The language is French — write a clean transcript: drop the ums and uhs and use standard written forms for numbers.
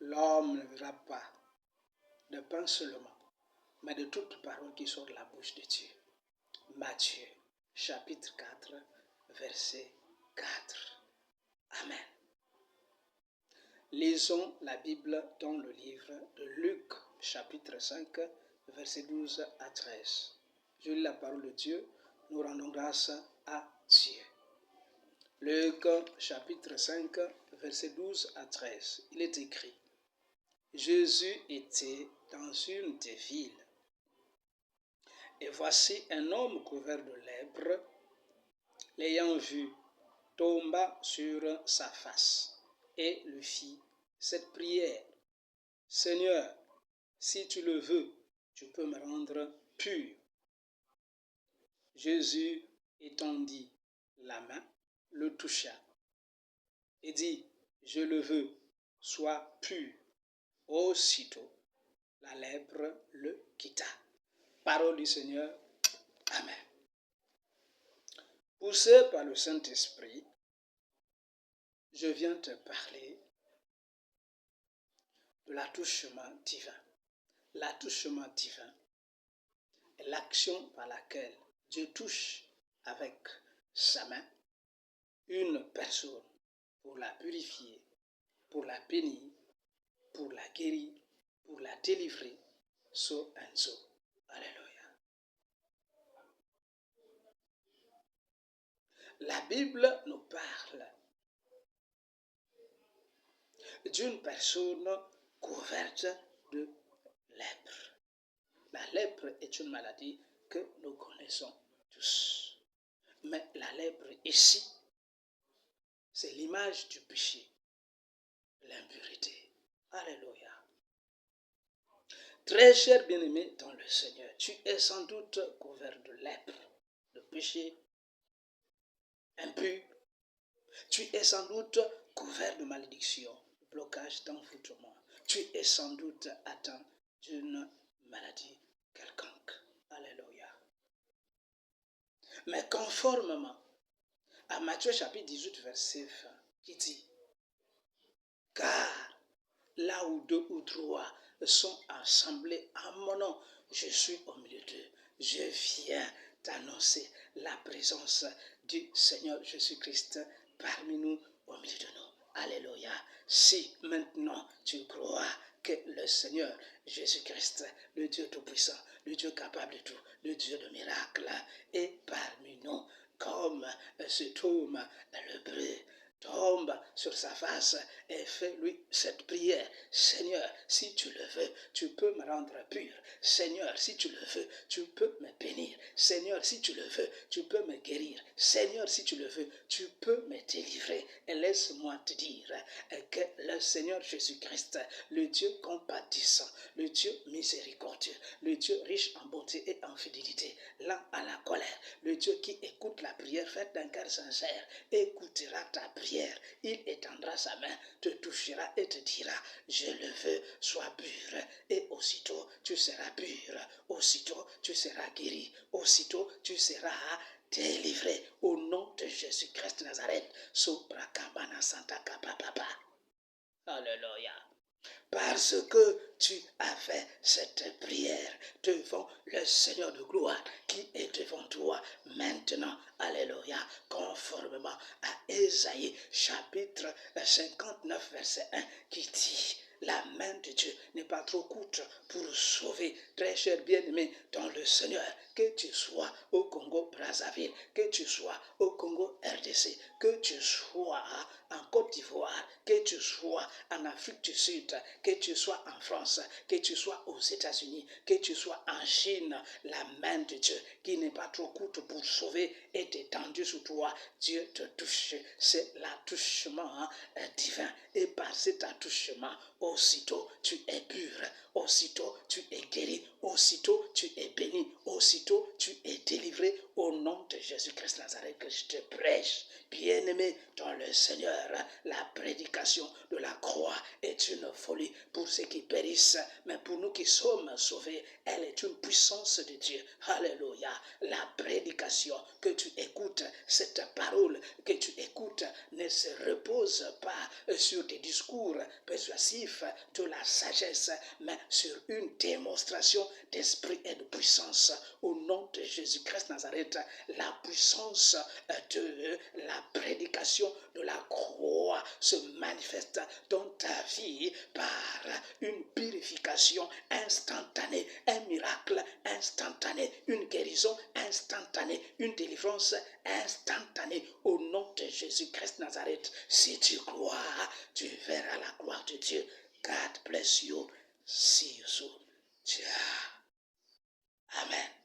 L'homme ne vivra pas de pain seulement, mais de toute parole qui sort de la bouche de Dieu. Matthieu, chapitre 4, verset 4. Amen. Lisons la Bible dans le livre de Luc, chapitre 5, verset 12 à 13. Je lis la parole de Dieu, nous rendons grâce à Dieu. Luc, chapitre 5, verset 12 à 13. Il est écrit: Jésus était dans une des villes. Et voici un homme couvert de lèpre, l'ayant vu, tomba sur sa face et lui fit cette prière: Seigneur, si tu le veux, tu peux me rendre pur. Jésus étendit la main, le toucha et dit: Je le veux, sois pur. Aussitôt, la lèpre le quitta. Parole du Seigneur. Amen. Poussé par le Saint-Esprit, je viens te parler de l'attouchement divin. L'attouchement divin est l'action par laquelle Dieu touche avec sa main une personne pour la purifier, pour la bénir, pour la guérir, pour la délivrer, so and so. Alléluia. La Bible nous parle d'une personne couverte de lèpre. La lèpre est une maladie que nous connaissons tous. Mais la lèpre ici, c'est l'image du péché, l'impurité. Alléluia. Très cher bien-aimé dans le Seigneur, tu es sans doute couvert de lèpre, de péché impur. Tu es sans doute couvert de malédiction, blocage, d'envoûtement. Tu es sans doute atteint d'une maladie quelconque. Alléluia. Mais conformément à Matthieu chapitre 18, verset 20, qui dit: Car là où deux ou trois sont assemblés en mon nom, je suis au milieu d'eux. Je viens t'annoncer la présence du Seigneur Jésus-Christ parmi nous, au milieu de nous. Alléluia. Si maintenant tu crois que le Seigneur Jésus-Christ, le Dieu Tout-Puissant, le Dieu capable de tout, le Dieu de miracles, est parmi nous, comme cet homme l'hébreu tombe sur sa face et fait lui cette prière: Seigneur, si tu le veux, tu peux me rendre pur. Seigneur, si tu le veux, tu peux me bénir. Seigneur, si tu le veux, tu peux me guérir. Seigneur, si tu le veux, tu peux me délivrer. Et laisse-moi te dire que le Seigneur Jésus-Christ, le Dieu compatissant, le Dieu miséricordieux, le Dieu riche en bonté et en fidélité, lent à la colère, le Dieu qui écoute la prière faite d'un cœur sincère, écoutera ta prière. Il étendra sa main, te touchera et te dira: je le veux, sois pur. Et aussitôt tu seras pur, aussitôt tu seras guéri, aussitôt tu seras délivré au nom de Jésus-Christ de Nazareth. Sobrakabana Santa Kapapapa. Alléluia. Parce que tu as fait cette prière devant le Seigneur de gloire qui est devant toi maintenant. Alléluia. Conformément à Ésaïe chapitre 59 verset 1 qui dit: la main de Dieu n'est pas trop courte pour sauver. Très cher bien-aimé dans le Seigneur, que tu sois au Congo-Brazzaville, que tu sois au Congo-RDC, que tu sois en Côte d'Ivoire, que tu sois en Afrique du Sud, que tu sois en France, que tu sois aux États-Unis, que tu sois en Chine, la main de Dieu qui n'est pas trop courte pour sauver est étendue sur toi. Dieu te touche. C'est l'attouchement divin. Et par cet attouchement, aussitôt tu es pur, aussitôt tu es guéri, aussitôt tu es béni, aussitôt tu es délivré au nom de Jésus-Christ Nazareth que je te prêche. Bien-aimé dans le Seigneur, la prédication de la croix est une folie pour ceux qui périssent, mais pour nous qui sommes sauvés, elle est une puissance de Dieu. Alléluia. La prédication que tu écoutes, cette parole que tu écoutes ne se repose pas sur des discours persuasifs de la sagesse, mais sur une démonstration d'esprit et de puissance. Au nom de Jésus-Christ Nazareth, la puissance de la prédication de la croix se manifeste dans ta vie par une purification instantanée, un miracle instantané, une guérison instantanée, une délivrance instantanée. Au nom de Jésus-Christ Nazareth, si tu crois, tu verras la gloire de Dieu. God bless you. See you soon. Ciao. Amen.